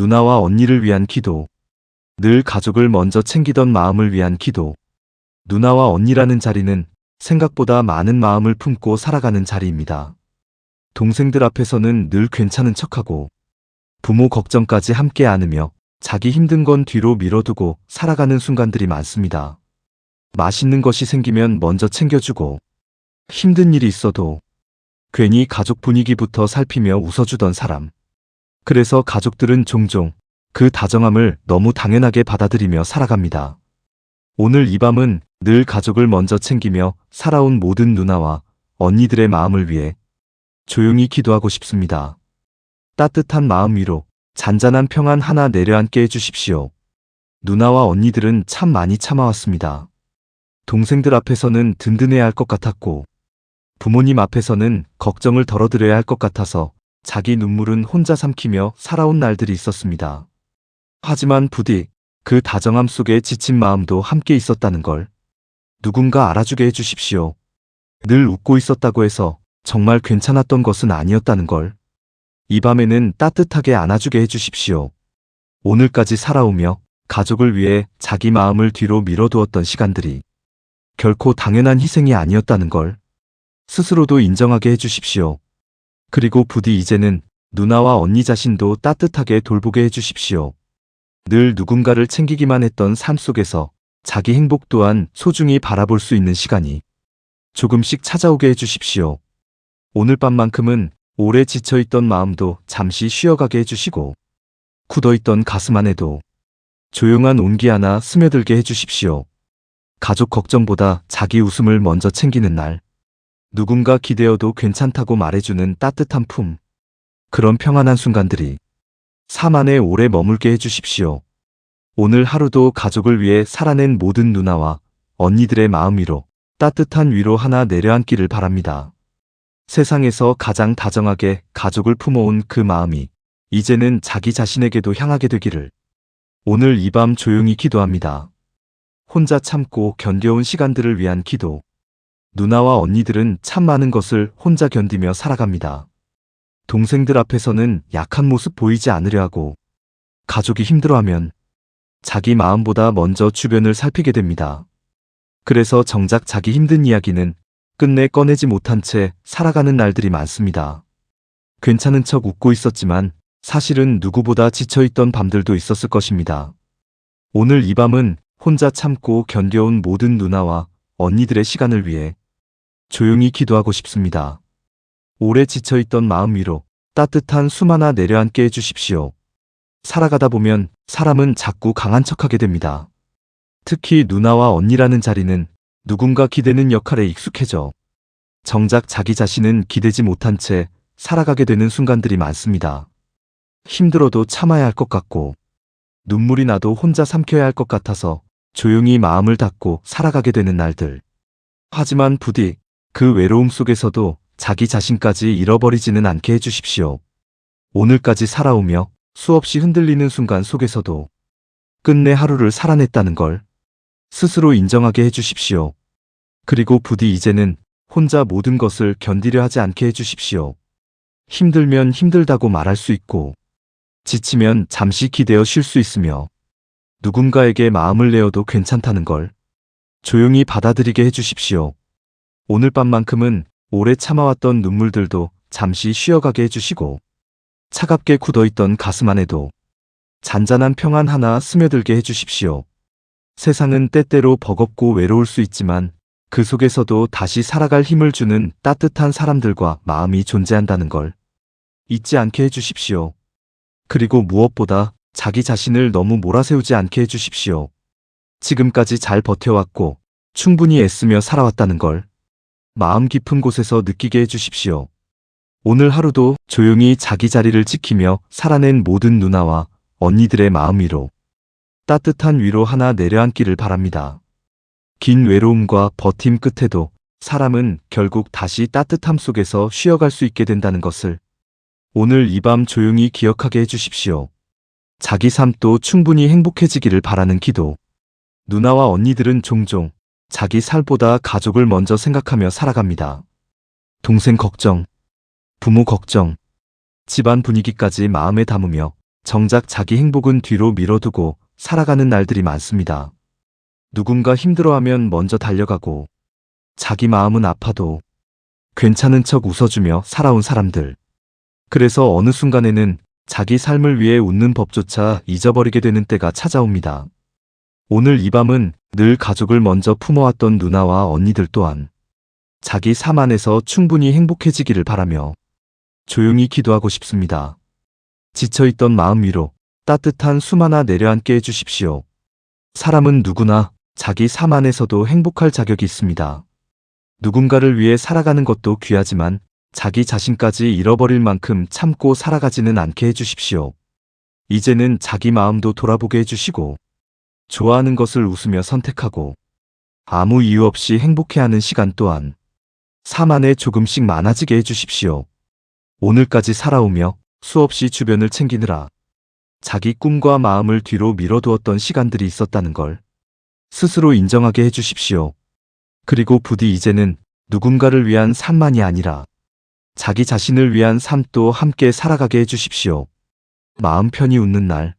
누나와 언니를 위한 기도. 늘 가족을 먼저 챙기던 마음을 위한 기도. 누나와 언니라는 자리는 생각보다 많은 마음을 품고 살아가는 자리입니다. 동생들 앞에서는 늘 괜찮은 척하고 부모 걱정까지 함께 안으며 자기 힘든 건 뒤로 밀어두고 살아가는 순간들이 많습니다. 맛있는 것이 생기면 먼저 챙겨주고 힘든 일이 있어도 괜히 가족 분위기부터 살피며 웃어주던 사람. 그래서 가족들은 종종 그 다정함을 너무 당연하게 받아들이며 살아갑니다. 오늘 이 밤은 늘 가족을 먼저 챙기며 살아온 모든 누나와 언니들의 마음을 위해 조용히 기도하고 싶습니다. 따뜻한 마음 위로 잔잔한 평안 하나 내려앉게 해주십시오. 누나와 언니들은 참 많이 참아왔습니다. 동생들 앞에서는 든든해야 할 것 같았고 부모님 앞에서는 걱정을 덜어드려야 할 것 같아서 자기 눈물은 혼자 삼키며 살아온 날들이 있었습니다. 하지만 부디 그 다정함 속에 지친 마음도 함께 있었다는 걸 누군가 알아주게 해주십시오. 늘 웃고 있었다고 해서 정말 괜찮았던 것은 아니었다는 걸 이 밤에는 따뜻하게 안아주게 해주십시오. 오늘까지 살아오며 가족을 위해 자기 마음을 뒤로 밀어두었던 시간들이 결코 당연한 희생이 아니었다는 걸 스스로도 인정하게 해주십시오. 그리고 부디 이제는 누나와 언니 자신도 따뜻하게 돌보게 해주십시오. 늘 누군가를 챙기기만 했던 삶 속에서 자기 행복 또한 소중히 바라볼 수 있는 시간이 조금씩 찾아오게 해주십시오. 오늘 밤만큼은 오래 지쳐있던 마음도 잠시 쉬어가게 해주시고 굳어있던 가슴 안에도 조용한 온기 하나 스며들게 해주십시오. 가족 걱정보다 자기 웃음을 먼저 챙기는 날, 누군가 기대어도 괜찮다고 말해주는 따뜻한 품, 그런 평안한 순간들이 삶 안에 오래 머물게 해주십시오. 오늘 하루도 가족을 위해 살아낸 모든 누나와 언니들의 마음 위로 따뜻한 위로 하나 내려앉기를 바랍니다. 세상에서 가장 다정하게 가족을 품어온 그 마음이 이제는 자기 자신에게도 향하게 되기를 오늘 이 밤 조용히 기도합니다. 혼자 참고 견뎌온 시간들을 위한 기도. 누나와 언니들은 참 많은 것을 혼자 견디며 살아갑니다. 동생들 앞에서는 약한 모습 보이지 않으려 하고 가족이 힘들어하면 자기 마음보다 먼저 주변을 살피게 됩니다. 그래서 정작 자기 힘든 이야기는 끝내 꺼내지 못한 채 살아가는 날들이 많습니다. 괜찮은 척 웃고 있었지만 사실은 누구보다 지쳐있던 밤들도 있었을 것입니다. 오늘 이 밤은 혼자 참고 견뎌온 모든 누나와 언니들의 시간을 위해 조용히 기도하고 싶습니다. 오래 지쳐있던 마음 위로 따뜻한 숨 하나 내려앉게 해주십시오. 살아가다 보면 사람은 자꾸 강한 척하게 됩니다. 특히 누나와 언니라는 자리는 누군가 기대는 역할에 익숙해져 정작 자기 자신은 기대지 못한 채 살아가게 되는 순간들이 많습니다. 힘들어도 참아야 할 것 같고 눈물이 나도 혼자 삼켜야 할 것 같아서 조용히 마음을 닫고 살아가게 되는 날들. 하지만 부디 그 외로움 속에서도 자기 자신까지 잃어버리지는 않게 해주십시오. 오늘까지 살아오며 수없이 흔들리는 순간 속에서도 끝내 하루를 살아냈다는 걸 스스로 인정하게 해주십시오. 그리고 부디 이제는 혼자 모든 것을 견디려 하지 않게 해주십시오. 힘들면 힘들다고 말할 수 있고 지치면 잠시 기대어 쉴 수 있으며 누군가에게 마음을 내어도 괜찮다는 걸 조용히 받아들이게 해주십시오. 오늘 밤만큼은 오래 참아왔던 눈물들도 잠시 쉬어가게 해주시고 차갑게 굳어있던 가슴 안에도 잔잔한 평안 하나 스며들게 해주십시오. 세상은 때때로 버겁고 외로울 수 있지만 그 속에서도 다시 살아갈 힘을 주는 따뜻한 사람들과 마음이 존재한다는 걸 잊지 않게 해주십시오. 그리고 무엇보다 자기 자신을 너무 몰아세우지 않게 해주십시오. 지금까지 잘 버텨왔고 충분히 애쓰며 살아왔다는 걸 마음 깊은 곳에서 느끼게 해주십시오. 오늘 하루도 조용히 자기 자리를 지키며 살아낸 모든 누나와 언니들의 마음 위로 따뜻한 위로 하나 내려앉기를 바랍니다. 긴 외로움과 버팀 끝에도 사람은 결국 다시 따뜻함 속에서 쉬어갈 수 있게 된다는 것을 오늘 이 밤 조용히 기억하게 해주십시오. 자기 삶도 충분히 행복해지기를 바라는 기도. 누나와 언니들은 종종 자기 살보다 가족을 먼저 생각하며 살아갑니다. 동생 걱정, 부모 걱정, 집안 분위기까지 마음에 담으며 정작 자기 행복은 뒤로 미뤄두고 살아가는 날들이 많습니다. 누군가 힘들어하면 먼저 달려가고 자기 마음은 아파도 괜찮은 척 웃어주며 살아온 사람들. 그래서 어느 순간에는 자기 삶을 위해 웃는 법조차 잊어버리게 되는 때가 찾아옵니다. 오늘 이 밤은 늘 가족을 먼저 품어왔던 누나와 언니들 또한 자기 삶 안에서 충분히 행복해지기를 바라며 조용히 기도하고 싶습니다. 지쳐있던 마음 위로 따뜻한 숨 하나 내려앉게 해주십시오. 사람은 누구나 자기 삶 안에서도 행복할 자격이 있습니다. 누군가를 위해 살아가는 것도 귀하지만 자기 자신까지 잃어버릴 만큼 참고 살아가지는 않게 해주십시오. 이제는 자기 마음도 돌아보게 해주시고 좋아하는 것을 웃으며 선택하고 아무 이유 없이 행복해하는 시간 또한 삶 안에 조금씩 많아지게 해주십시오. 오늘까지 살아오며 수없이 주변을 챙기느라 자기 꿈과 마음을 뒤로 미뤄두었던 시간들이 있었다는 걸 스스로 인정하게 해주십시오. 그리고 부디 이제는 누군가를 위한 삶만이 아니라 자기 자신을 위한 삶도 함께 살아가게 해주십시오. 마음 편히 웃는 날,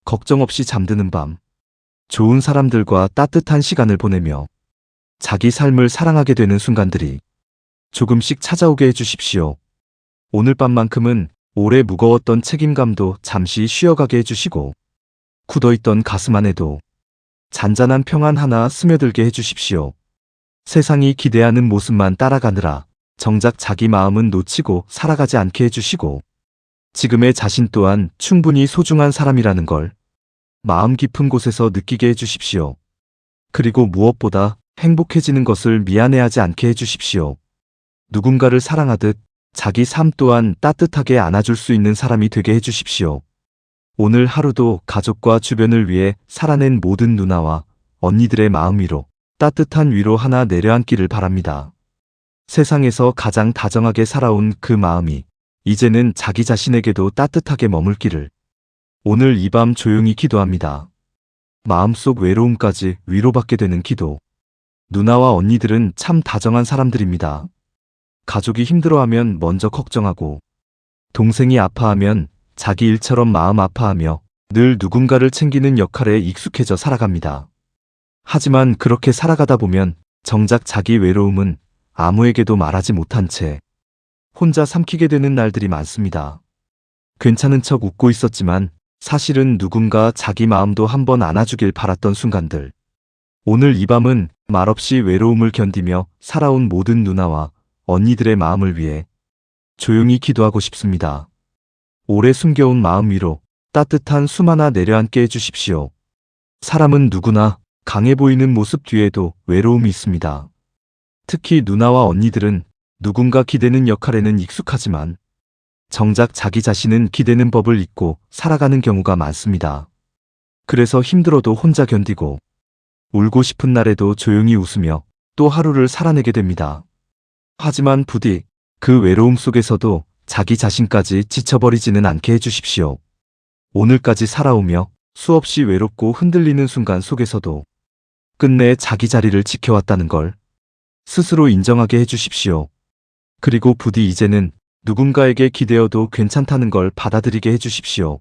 걱정 없이 잠드는 밤, 좋은 사람들과 따뜻한 시간을 보내며 자기 삶을 사랑하게 되는 순간들이 조금씩 찾아오게 해주십시오. 오늘 밤만큼은 오래 무거웠던 책임감도 잠시 쉬어가게 해주시고 굳어있던 가슴 안에도 잔잔한 평안 하나 스며들게 해주십시오. 세상이 기대하는 모습만 따라가느라 정작 자기 마음은 놓치고 살아가지 않게 해주시고 지금의 자신 또한 충분히 소중한 사람이라는 걸 마음 깊은 곳에서 느끼게 해주십시오. 그리고 무엇보다 행복해지는 것을 미안해하지 않게 해주십시오. 누군가를 사랑하듯 자기 삶 또한 따뜻하게 안아줄 수 있는 사람이 되게 해주십시오. 오늘 하루도 가족과 주변을 위해 살아낸 모든 누나와 언니들의 마음 위로 따뜻한 위로 하나 내려앉기를 바랍니다. 세상에서 가장 다정하게 살아온 그 마음이 이제는 자기 자신에게도 따뜻하게 머물기를 오늘 이 밤 조용히 기도합니다. 마음속 외로움까지 위로받게 되는 기도. 누나와 언니들은 참 다정한 사람들입니다. 가족이 힘들어하면 먼저 걱정하고 동생이 아파하면 자기 일처럼 마음 아파하며 늘 누군가를 챙기는 역할에 익숙해져 살아갑니다. 하지만 그렇게 살아가다 보면 정작 자기 외로움은 아무에게도 말하지 못한 채 혼자 삼키게 되는 날들이 많습니다. 괜찮은 척 웃고 있었지만 사실은 누군가 자기 마음도 한번 안아주길 바랐던 순간들. 오늘 이 밤은 말없이 외로움을 견디며 살아온 모든 누나와 언니들의 마음을 위해 조용히 기도하고 싶습니다. 오래 숨겨온 마음 위로 따뜻한 숨 하나 내려앉게 해주십시오. 사람은 누구나 강해 보이는 모습 뒤에도 외로움이 있습니다. 특히 누나와 언니들은 누군가 기대는 역할에는 익숙하지만 정작 자기 자신은 기대는 법을 잊고 살아가는 경우가 많습니다. 그래서 힘들어도 혼자 견디고 울고 싶은 날에도 조용히 웃으며 또 하루를 살아내게 됩니다. 하지만 부디 그 외로움 속에서도 자기 자신까지 지쳐버리지는 않게 해주십시오. 오늘까지 살아오며 수없이 외롭고 흔들리는 순간 속에서도 끝내 자기 자리를 지켜왔다는 걸 스스로 인정하게 해주십시오. 그리고 부디 이제는 누군가에게 기대어도 괜찮다는 걸 받아들이게 해주십시오.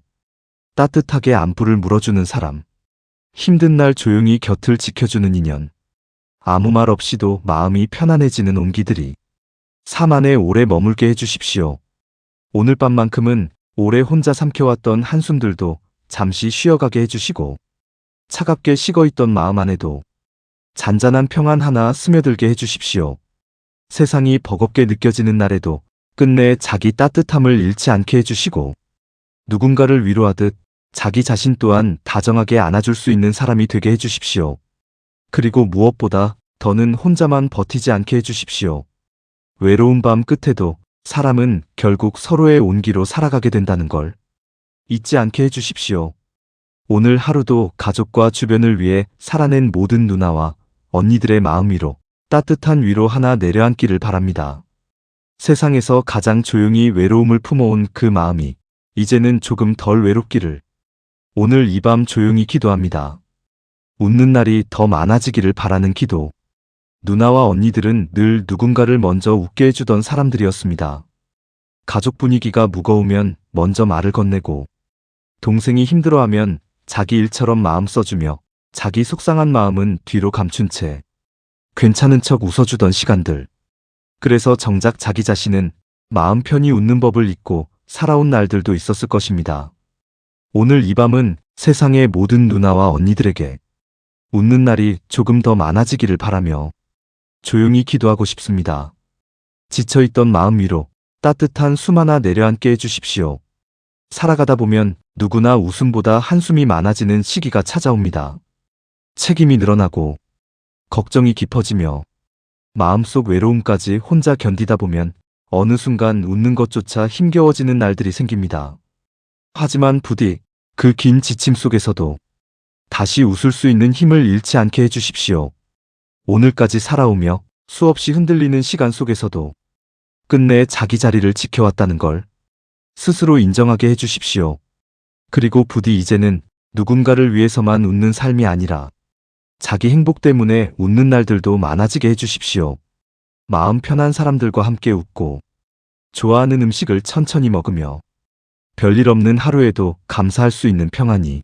따뜻하게 안부를 물어주는 사람, 힘든 날 조용히 곁을 지켜주는 인연, 아무 말 없이도 마음이 편안해지는 온기들이 삶 안에 오래 머물게 해주십시오. 오늘 밤만큼은 오래 혼자 삼켜왔던 한숨들도 잠시 쉬어가게 해주시고 차갑게 식어있던 마음 안에도 잔잔한 평안 하나 스며들게 해주십시오. 세상이 버겁게 느껴지는 날에도 끝내 자기 따뜻함을 잃지 않게 해주시고 누군가를 위로하듯 자기 자신 또한 다정하게 안아줄 수 있는 사람이 되게 해주십시오. 그리고 무엇보다 더는 혼자만 버티지 않게 해주십시오. 외로운 밤 끝에도 사람은 결국 서로의 온기로 살아가게 된다는 걸 잊지 않게 해주십시오. 오늘 하루도 가족과 주변을 위해 살아낸 모든 누나와 언니들의 마음 위로 따뜻한 위로 하나 내려앉기를 바랍니다. 세상에서 가장 조용히 외로움을 품어온 그 마음이 이제는 조금 덜 외롭기를 오늘 이 밤 조용히 기도합니다. 웃는 날이 더 많아지기를 바라는 기도. 누나와 언니들은 늘 누군가를 먼저 웃게 해주던 사람들이었습니다. 가족 분위기가 무거우면 먼저 말을 건네고 동생이 힘들어하면 자기 일처럼 마음 써주며 자기 속상한 마음은 뒤로 감춘 채 괜찮은 척 웃어주던 시간들. 그래서 정작 자기 자신은 마음 편히 웃는 법을 잊고 살아온 날들도 있었을 것입니다. 오늘 이 밤은 세상의 모든 누나와 언니들에게 웃는 날이 조금 더 많아지기를 바라며 조용히 기도하고 싶습니다. 지쳐있던 마음 위로 따뜻한 숨 하나 내려앉게 해주십시오. 살아가다 보면 누구나 웃음보다 한숨이 많아지는 시기가 찾아옵니다. 책임이 늘어나고 걱정이 깊어지며 마음속 외로움까지 혼자 견디다 보면 어느 순간 웃는 것조차 힘겨워지는 날들이 생깁니다. 하지만 부디 그 긴 지침 속에서도 다시 웃을 수 있는 힘을 잃지 않게 해주십시오. 오늘까지 살아오며 수없이 흔들리는 시간 속에서도 끝내 자기 자리를 지켜왔다는 걸 스스로 인정하게 해주십시오. 그리고 부디 이제는 누군가를 위해서만 웃는 삶이 아니라 자기 행복 때문에 웃는 날들도 많아지게 해주십시오. 마음 편한 사람들과 함께 웃고 좋아하는 음식을 천천히 먹으며 별일 없는 하루에도 감사할 수 있는 평안이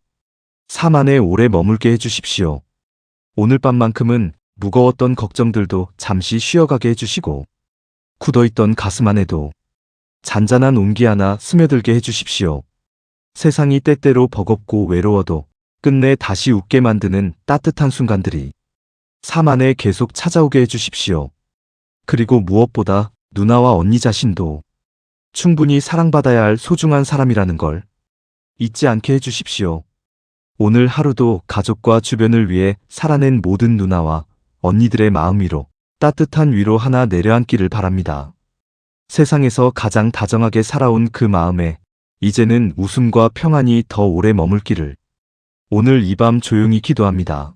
삶 안에 오래 머물게 해주십시오. 오늘 밤만큼은 무거웠던 걱정들도 잠시 쉬어가게 해주시고 굳어있던 가슴 안에도 잔잔한 온기 하나 스며들게 해주십시오. 세상이 때때로 버겁고 외로워도 끝내 다시 웃게 만드는 따뜻한 순간들이 삶 안에 계속 찾아오게 해주십시오. 그리고 무엇보다 누나와 언니 자신도 충분히 사랑받아야 할 소중한 사람이라는 걸 잊지 않게 해주십시오. 오늘 하루도 가족과 주변을 위해 살아낸 모든 누나와 언니들의 마음 위로 따뜻한 위로 하나 내려앉기를 바랍니다. 세상에서 가장 다정하게 살아온 그 마음에 이제는 웃음과 평안이 더 오래 머물기를 오늘 이 밤 조용히 기도합니다.